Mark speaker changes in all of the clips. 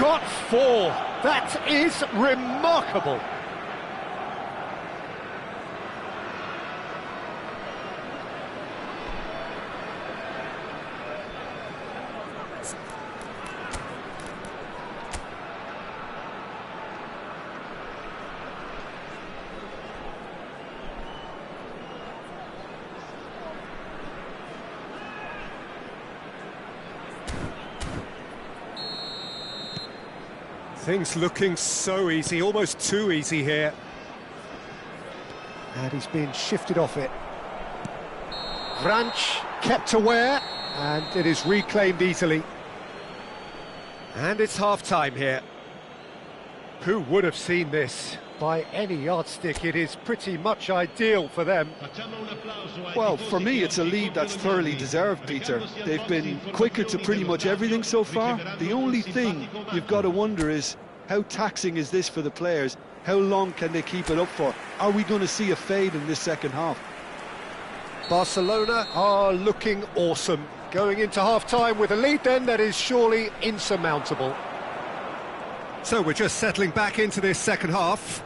Speaker 1: got four. That is remarkable. Things looking so easy, almost too easy here. And he's being shifted off it. Branch kept aware, and it is reclaimed easily. And it's half-time here. Who would have seen this? By any yardstick, it is pretty much ideal for them.
Speaker 2: Well, for me, it's a lead that's thoroughly deserved, Peter. They've been quicker to pretty much everything so far. The only thing you've got to wonder is, how taxing is this for the players? How long can they keep it up for? Are we going to see a fade in this second half?
Speaker 1: Barcelona are looking awesome. Going into half-time with a lead then that is surely insurmountable. So we're just settling back into this second half.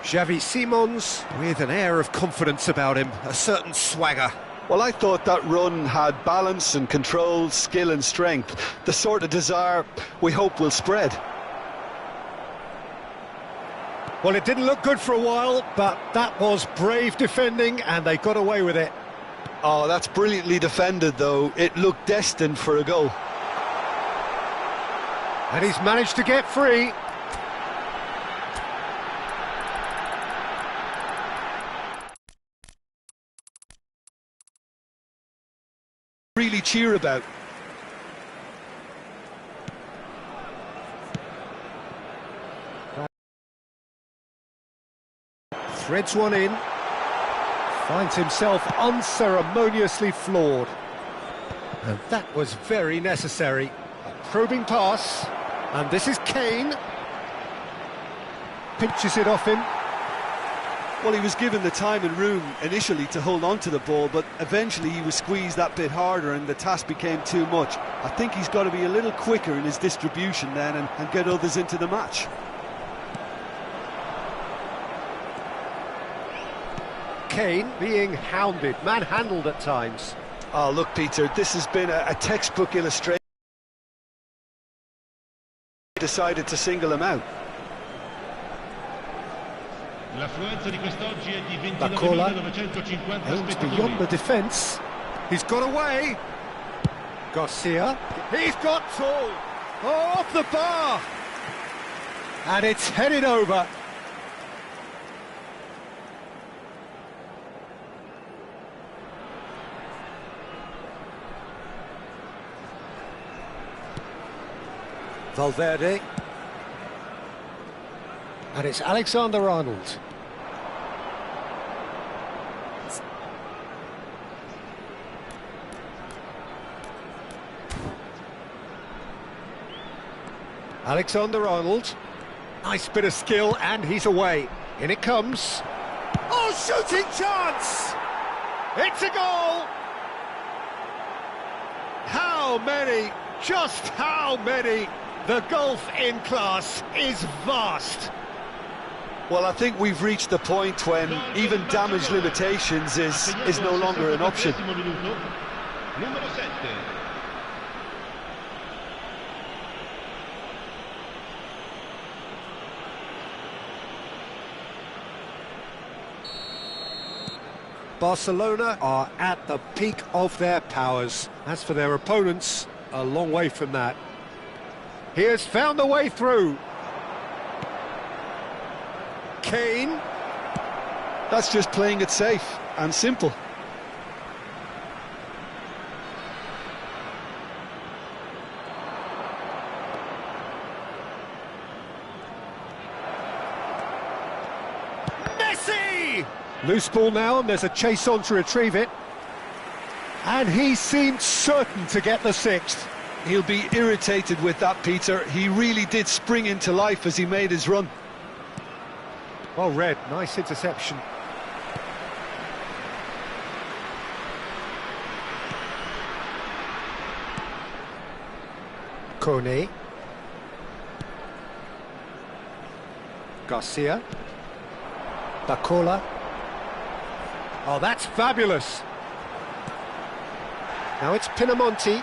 Speaker 1: Xavi Simons with an air of confidence about him, a certain swagger.
Speaker 2: Well, I thought that run had balance and control, skill and strength, the sort of desire we hope will spread.
Speaker 1: Well, it didn't look good for a while, but that was brave defending and they got away with it.
Speaker 2: Oh, that's brilliantly defended, though. It looked destined for a goal.
Speaker 1: And he's managed to get free.
Speaker 2: Really cheer about.
Speaker 1: Threads one in, finds himself unceremoniously floored. And that was very necessary. A probing pass, and this is Kane. Pinches it off him.
Speaker 2: Well, he was given the time and room initially to hold on to the ball, but eventually he was squeezed that bit harder and the task became too much. I think he's got to be a little quicker in his distribution then and get others into the match.
Speaker 1: Kane being hounded, manhandled at times.
Speaker 2: Oh, look, Peter, this has been a textbook illustration. He decided to single him out.
Speaker 1: Bacola aims beyond the defence. He's got away. Garcia. He's got two. Oh, off the bar. And it's headed over. Valverde. And it's Alexander-Arnold. Alexander-Arnold. Nice bit of skill, and he's away. In it comes. Oh, shooting chance! It's a goal! How many? Just how many? The gulf in class is vast.
Speaker 2: Well, I think we've reached the point when even damage limitations is no longer an option.
Speaker 1: Barcelona are at the peak of their powers. As for their opponents, a long way from that. He has found a way through. Kane.
Speaker 2: That's just playing it safe and simple.
Speaker 1: Loose ball now, and there's a chase on to retrieve it. And he seemed certain to get the sixth.
Speaker 2: He'll be irritated with that, Peter. He really did spring into life as he made his run.
Speaker 1: Well read, nice interception. Kone. Garcia. Bacola. Oh, that's fabulous. Now it's Pinamonti.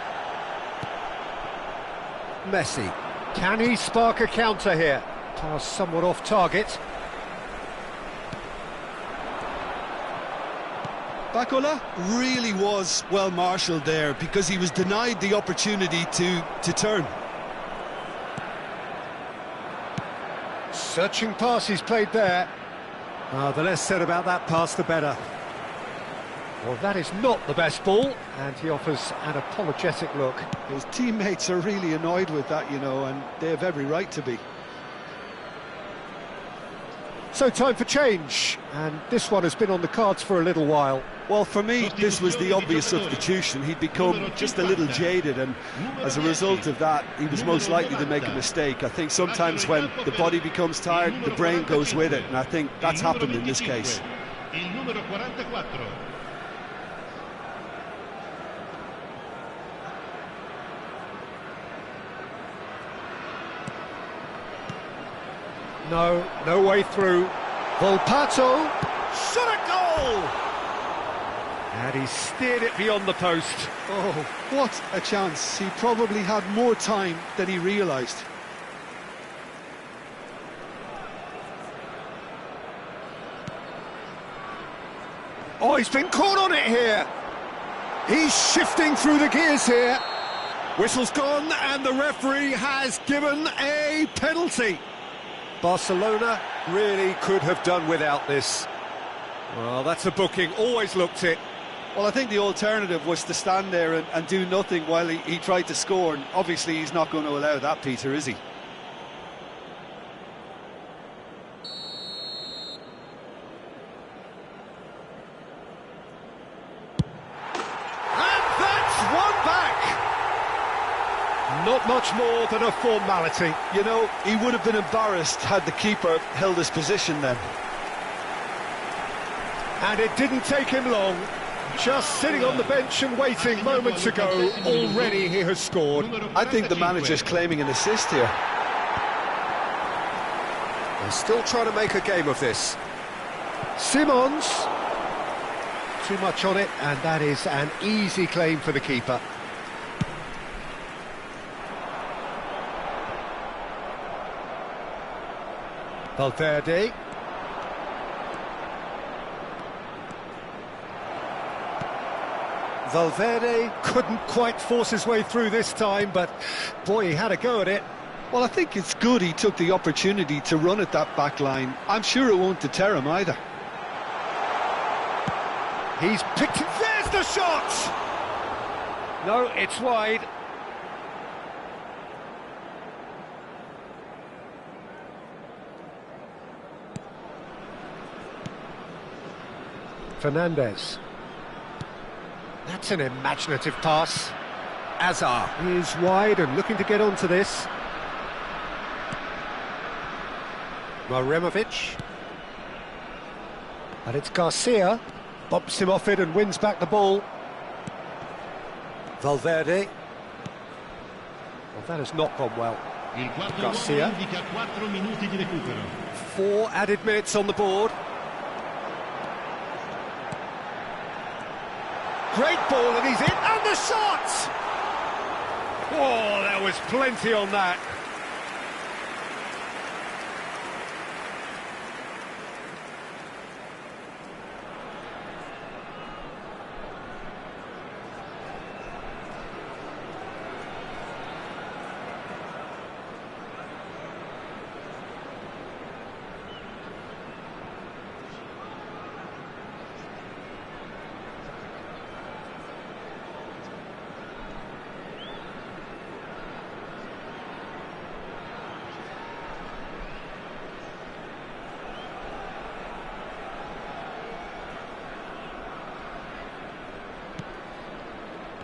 Speaker 1: Messi. Can he spark a counter here? Pass somewhat off target.
Speaker 2: Bacola really was well marshalled there because he was denied the opportunity to turn.
Speaker 1: Searching pass he's played there. The less said about that pass, the better. Well, that is not the best ball, and he offers an apologetic look.
Speaker 2: His teammates are really annoyed with that, you know, and they have every right to be.
Speaker 1: So time for change, and this one has been on the cards for a little while.
Speaker 2: Well, for me, this was the obvious substitution. He'd become just a little jaded, and as a result of that, he was most likely to make a mistake. I think sometimes when the body becomes tired, the brain goes with it, and I think that's happened in this case.
Speaker 1: No way through. Volpato, shot a goal! And he steered it beyond the post.
Speaker 2: Oh, what a chance. He probably had more time than he realised.
Speaker 1: Oh, he's been caught on it here. He's shifting through the gears here. Whistle's gone, and the referee has given a penalty. Barcelona really could have done without this. Well, that's a booking, always looked it.
Speaker 2: Well, I think the alternative was to stand there and do nothing while he tried to score, and obviously he's not going to allow that, Peter, is he?
Speaker 1: And that's one back! Not much more than a formality.
Speaker 2: You know, he would have been embarrassed had the keeper held his position then.
Speaker 1: And it didn't take him long. Just sitting on the bench and waiting moments ago, already he has scored.
Speaker 2: I think the manager's claiming an assist here.
Speaker 1: They're still trying to make a game of this. Simons. Too much on it, and that is an easy claim for the keeper. Valverde. Valverde couldn't quite force his way through this time, but boy, he had a go at it.
Speaker 2: Well, I think it's good he took the opportunity to run at that back line. I'm sure it won't deter him either.
Speaker 1: He's picked it. There's the shot! No, it's wide. Fernandez. That's an imaginative pass. Azar is wide and looking to get onto this. Maremovic. And it's Garcia. Bumps him off it and wins back the ball. Valverde. Well, that has not gone well. Garcia. 4 added minutes on the board. Great ball, and he's in, and the shot! Oh, there was plenty on that.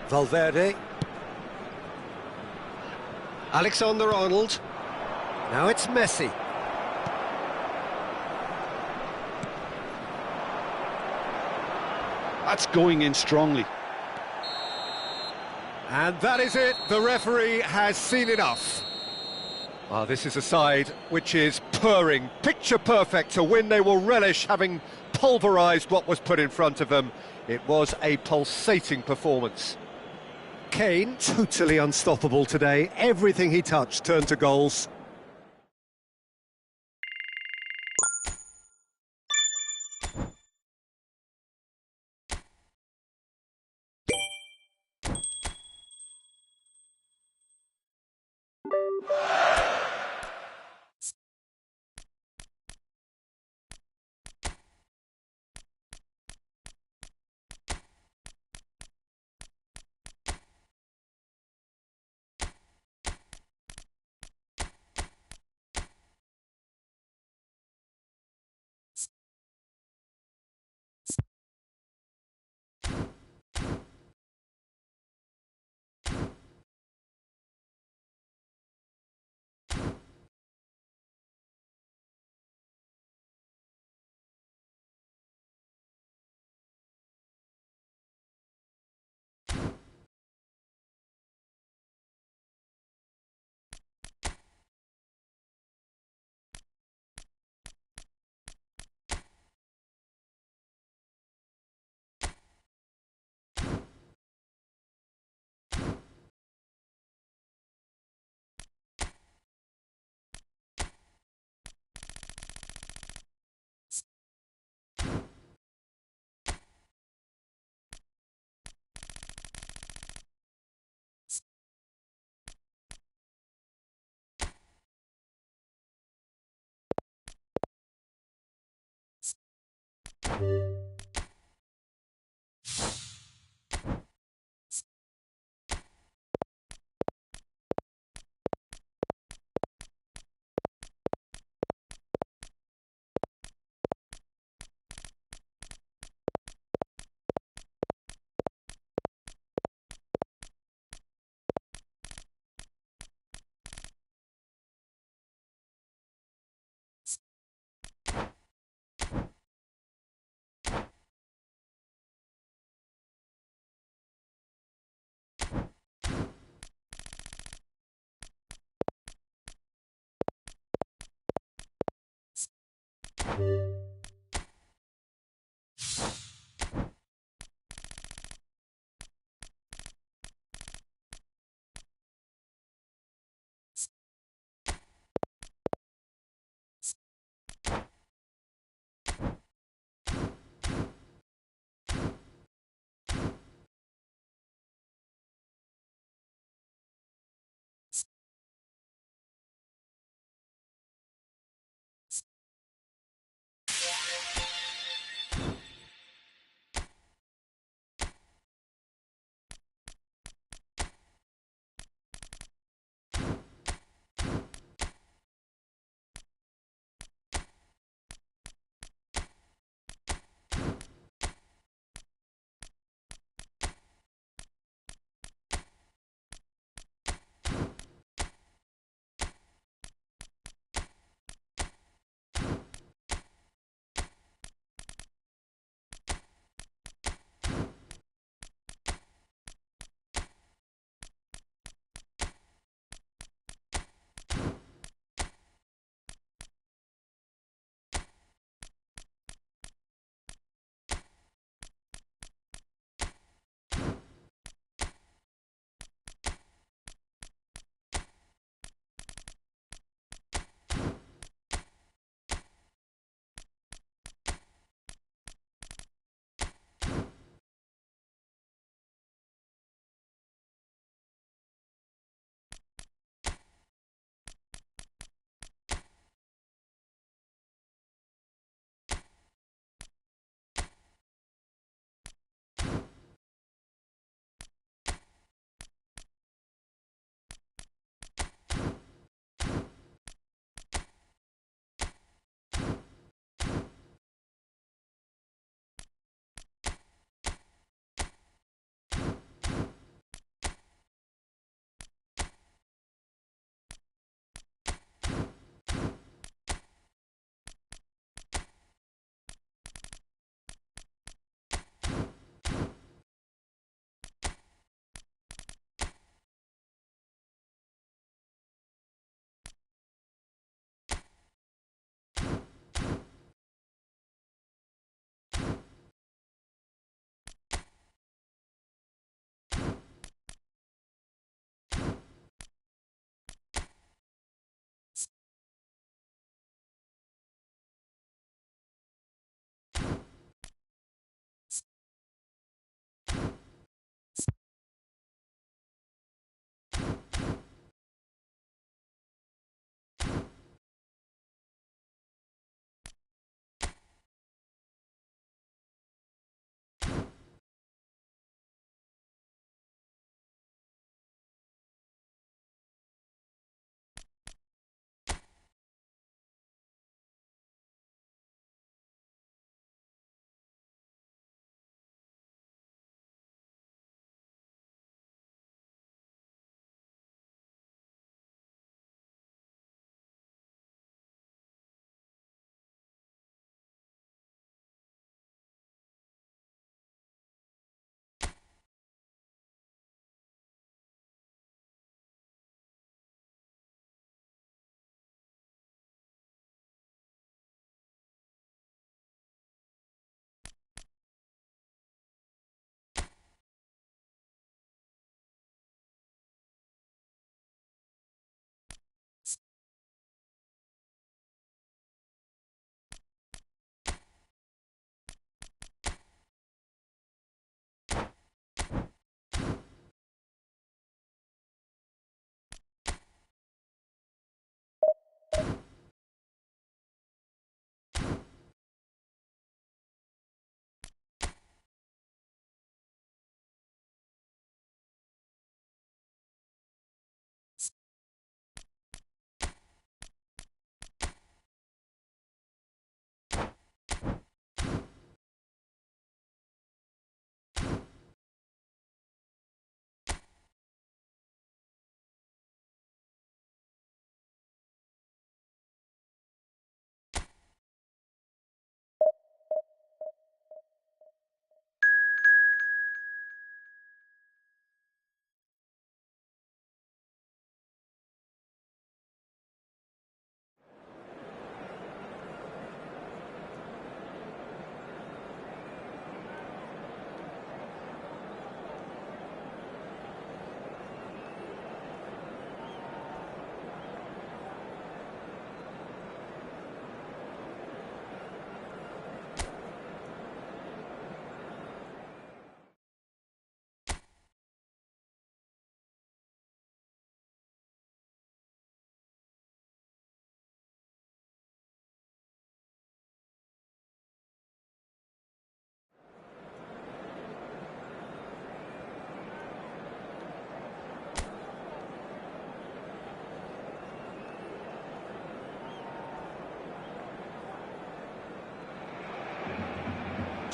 Speaker 1: Valverde. Alexander-Arnold. Now it's Messi.
Speaker 2: That's going in strongly.
Speaker 1: And that is it. The referee has seen enough. Well, this is a side which is purring, picture perfect to win. They will relish having pulverised what was put in front of them. It was a pulsating performance. Kane, totally unstoppable today. Everything he touched turned to goals.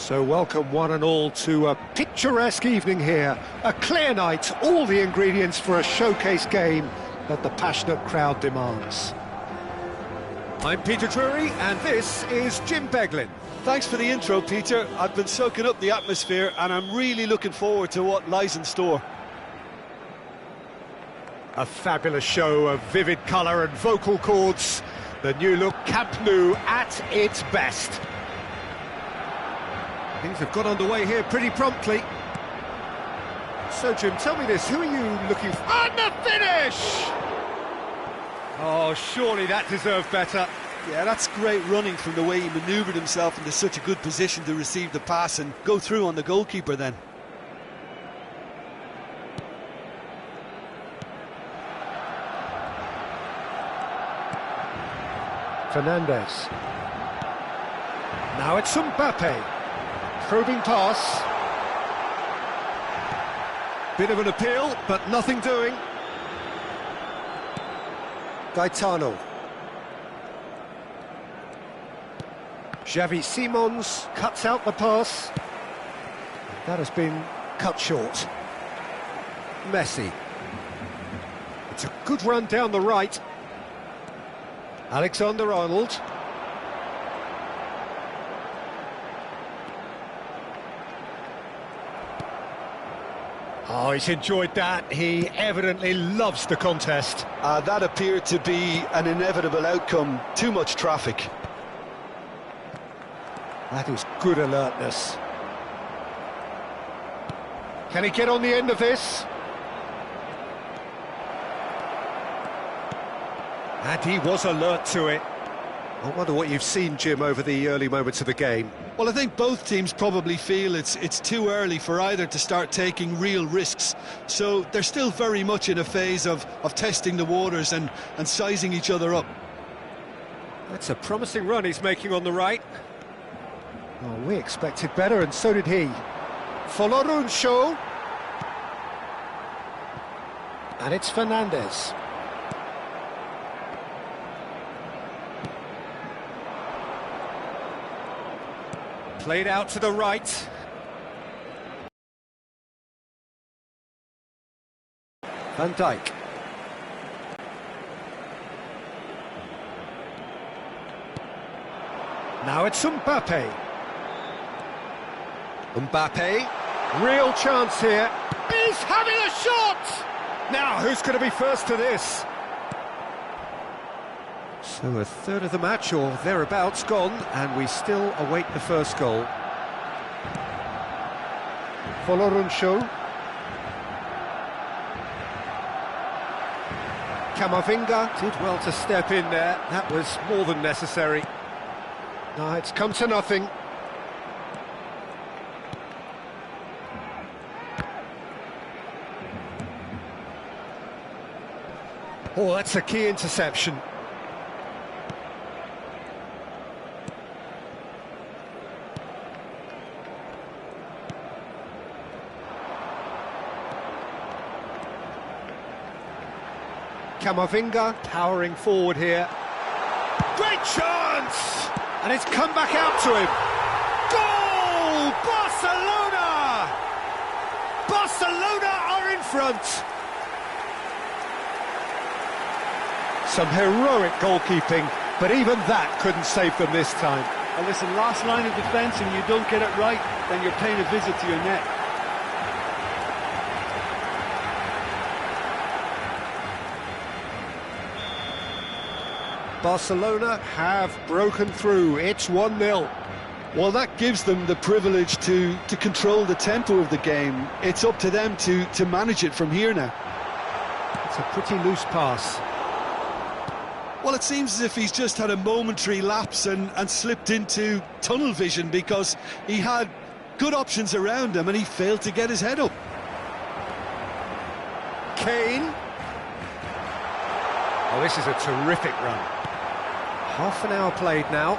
Speaker 1: So welcome one and all to a picturesque evening here. A clear night, all the ingredients for a showcase game that the passionate crowd demands. I'm Peter Drury and this is Jim Beglin.
Speaker 2: Thanks for the intro, Peter. I've been soaking up the atmosphere and I'm really looking forward to what lies in store.
Speaker 1: A fabulous show of vivid colour and vocal cords. The new look Camp Nou at its best. Things have got underway here pretty promptly. So, Jim, tell me this, who are you looking for? And the finish! Oh, surely that deserved better.
Speaker 2: Yeah, that's great running from the way he manoeuvred himself into such a good position to receive the pass and go through on the goalkeeper then.
Speaker 1: Fernandez. Now it's Mbappe. Probing pass. Bit of an appeal, but nothing doing. Gaetano. Xavi Simons cuts out the pass. That has been cut short. Messi. It's a good run down the right. Alexander-Arnold. Oh, he's enjoyed that. He evidently loves the contest.
Speaker 2: That appeared to be an inevitable outcome. Too much traffic.
Speaker 1: That is good alertness. Can he get on the end of this? And he was alert to it. I wonder what you've seen, Jim, over the early moments of the game.
Speaker 2: Well, I think both teams probably feel it's too early for either to start taking real risks. So they're still very much in a phase of testing the waters and sizing each other up.
Speaker 1: That's a promising run he's making on the right. Oh, we expected better, and so did he. Folorunso. And it's Fernandez. Played out to the right. Van Dijk. Now it's Mbappe. Mbappe. Real chance here. He's having a shot! Now, who's going to be first to this? So a third of the match, or thereabouts, gone, and we still await the first goal. Folorunso. Camavinga did well to step in there. That was more than necessary. No, it's come to nothing. Oh, that's a key interception. Camavinga powering forward here. Great chance! And it's come back out to him. Goal! Barcelona! Barcelona are in front. Some heroic goalkeeping, but even that couldn't save them this time.
Speaker 2: And listen, last line of defence and you don't get it right, then you're paying a visit to your net.
Speaker 1: Barcelona have broken through. It's 1-0.
Speaker 2: Well, that gives them the privilege to control the tempo of the game. It's up to them to manage it from here now.
Speaker 1: It's a pretty loose pass.
Speaker 2: Well, it seems as if he's just had a momentary lapse and slipped into tunnel vision because he had good options around him and he failed to get his head up.
Speaker 1: Kane. Oh, this is a terrific run. Half an hour played now.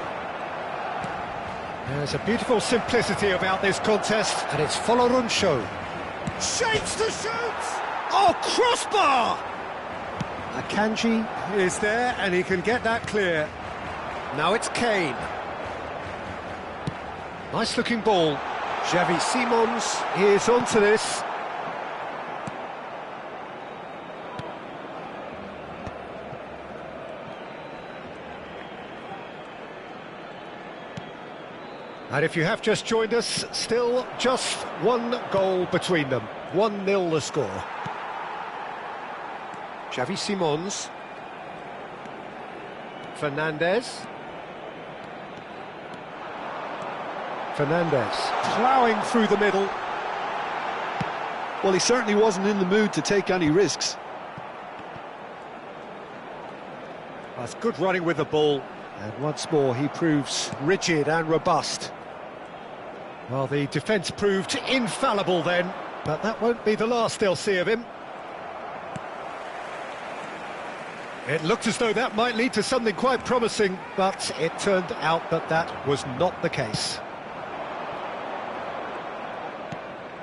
Speaker 1: There's a beautiful simplicity about this contest, and it's Folorunso. Shapes to shoot! Oh, crossbar! Akanji is there, and he can get that clear. Now it's Kane. Nice looking ball. Xavi Simons is onto this. And if you have just joined us, still just one goal between them. 1-0 the score. Xavi Simons. Fernandez. Fernandez ploughing through the middle.
Speaker 2: Well, he certainly wasn't in the mood to take any risks.
Speaker 1: That's good running with the ball. And once more he proves rigid and robust. Well, the defence proved infallible then, but that won't be the last they'll see of him. It looked as though that might lead to something quite promising, but it turned out that that was not the case.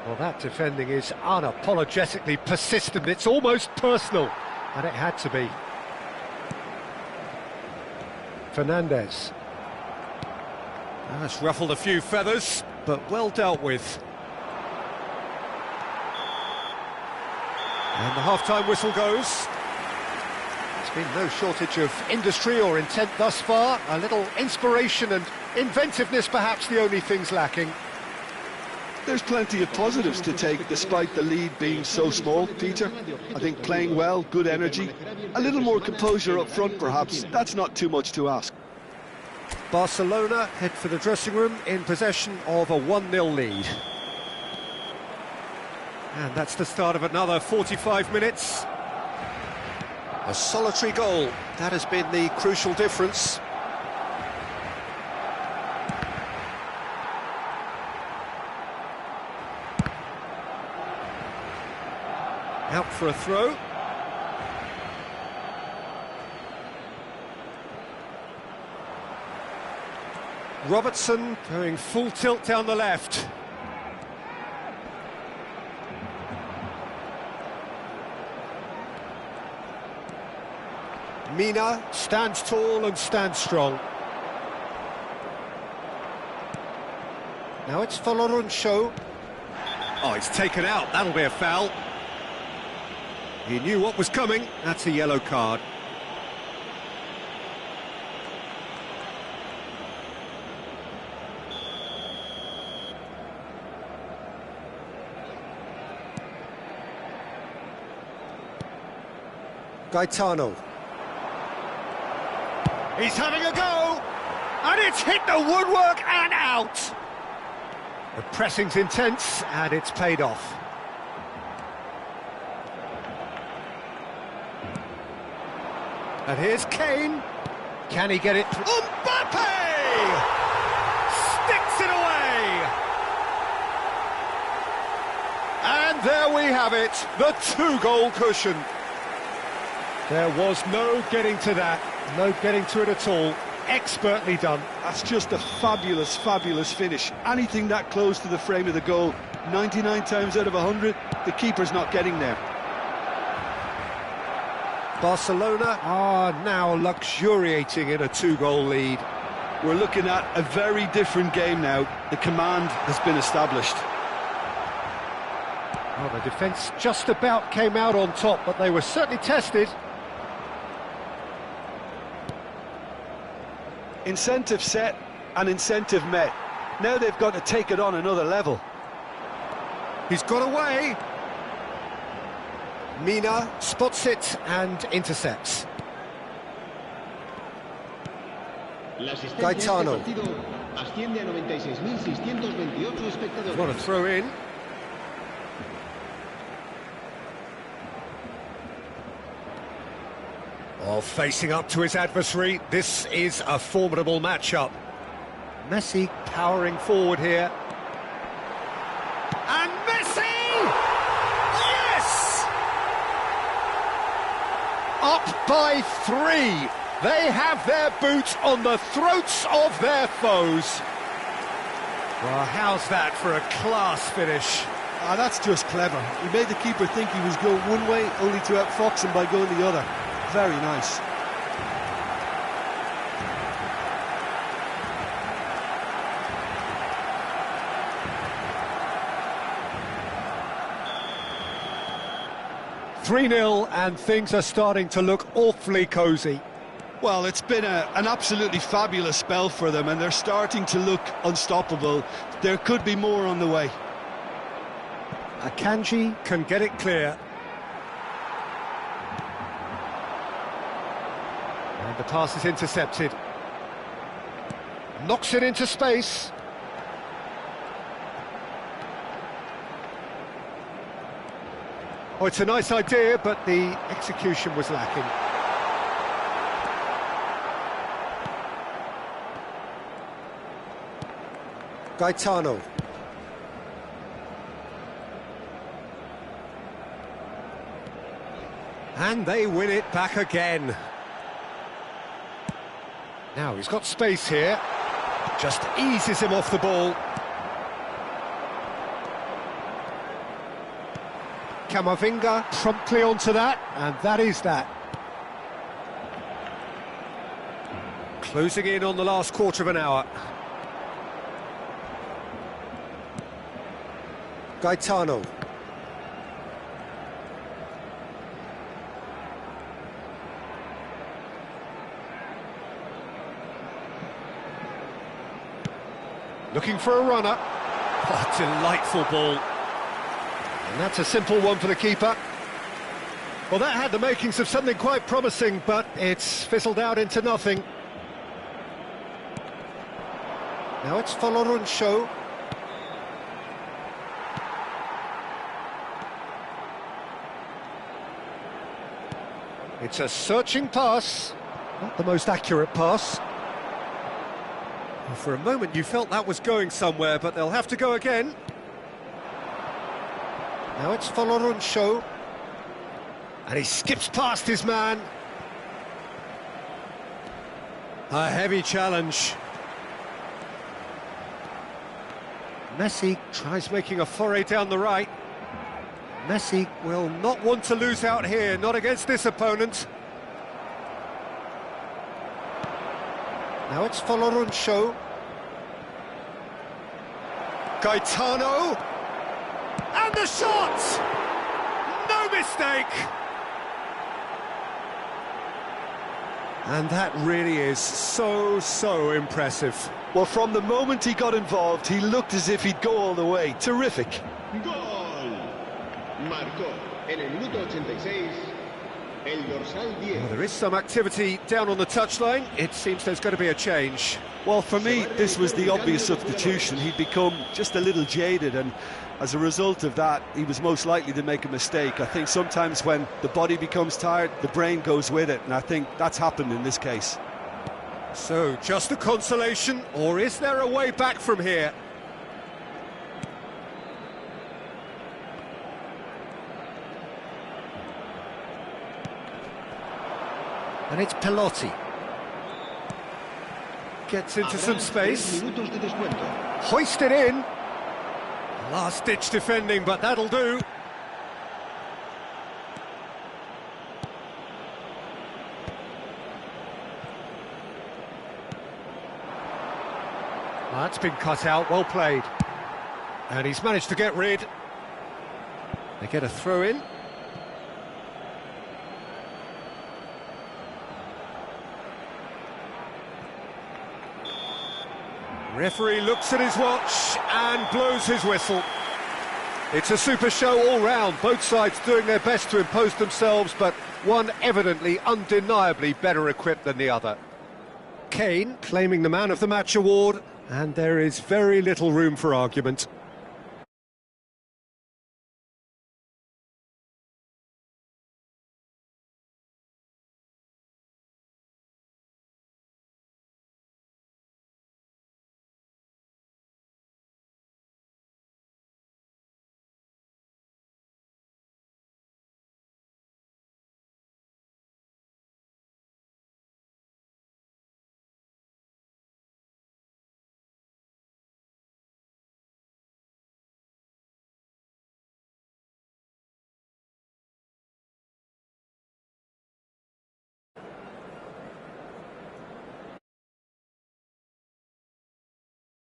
Speaker 1: Well, that defending is unapologetically persistent. It's almost personal, and it had to be. Fernandez. That's ruffled a few feathers, but well dealt with. And the half-time whistle goes. There's been no shortage of industry or intent thus far. A little inspiration and inventiveness, perhaps the only things lacking.
Speaker 2: There's plenty of positives to take despite the lead being so small, Peter. I think playing well, good energy, a little more composure up front perhaps, that's not too much to ask.
Speaker 1: Barcelona head for the dressing room in possession of a 1-0 lead. And that's the start of another 45 minutes. A solitary goal, that has been the crucial difference. Out for a throw. Robertson going full tilt down the left. Mina stands tall and stands strong. Now it's Show. Oh, it's taken out, that'll be a foul. He knew what was coming, that's a yellow card. Gaetano. He's having a go, and it's hit the woodwork and out. The pressing's intense, and it's paid off. And here's Kane. Can he get it? Mbappe! Sticks it away! And there we have it, the two-goal cushion. There was no getting to that, no getting to it at all. Expertly done.
Speaker 2: That's just a fabulous, fabulous finish. Anything that close to the frame of the goal, 99 times out of 100, the keeper's not getting there.
Speaker 1: Barcelona are now luxuriating in a two-goal lead.
Speaker 2: We're looking at a very different game now. The command has been established.
Speaker 1: Well, the defence just about came out on top, but they were certainly tested.
Speaker 2: Incentive set and incentive met. Now they've got to take it on another level.
Speaker 1: He's got away. Mina spots it and intercepts. Gaetano. What a throw in. Oh, facing up to his adversary, this is a formidable matchup. Messi powering forward here. And Messi! Yes! Up by 3. They have their boot on the throats of their foes. Well, how's that for a class finish?
Speaker 2: Ah, that's just clever. He made the keeper think he was going one way, only to outfox him by going the other. Very nice.
Speaker 1: 3-0, and things are starting to look awfully cosy.
Speaker 2: Well, it's been an absolutely fabulous spell for them, and they're starting to look unstoppable. There could be more on the way.
Speaker 1: Akanji can get it clear. And the pass is intercepted. Knocks it into space. Oh, it's a nice idea, but the execution was lacking. Gaetano. And they win it back again. Now he's got space here. Just eases him off the ball. Camavinga promptly onto that, and that is that. Closing in on the last quarter of an hour. Gaetano. Looking for a runner. Oh, delightful ball. And that's a simple one for the keeper. Well, that had the makings of something quite promising, but it's fizzled out into nothing. Now it's Show. It's a searching pass. Not the most accurate pass. Well, for a moment you felt that was going somewhere, but they'll have to go again. Now it's Show. And he skips past his man. A heavy challenge. Messi tries making a foray down the right. Messi will not want to lose out here, not against this opponent. Now it's Show. Gaetano. And the shot! No mistake! And that really is so impressive.
Speaker 2: Well, from the moment he got involved, he looked as if he'd go all the way. Terrific.
Speaker 3: Gol. Marcó en el minuto 86 el dorsal 10.
Speaker 1: Well, there is some activity down on the touchline. It seems there's going to be a change.
Speaker 2: Well, for me, this was the obvious substitution. He'd become just a little jaded, and as a result of that, he was most likely to make a mistake. I think sometimes when the body becomes tired, the brain goes with it, and I think that's happened in this case.
Speaker 1: So, just a consolation, or is there a way back from here? And it's Pelotti. Gets into some space. Hoisted in. Last-ditch defending, but that'll do. That's been cut out, well played. And he's managed to get rid. They get a throw in. Referee looks at his watch and blows his whistle. It's a super show all round, both sides doing their best to impose themselves, but one evidently, undeniably better equipped than the other. Kane claiming the Man of the Match award, and there is very little room for argument.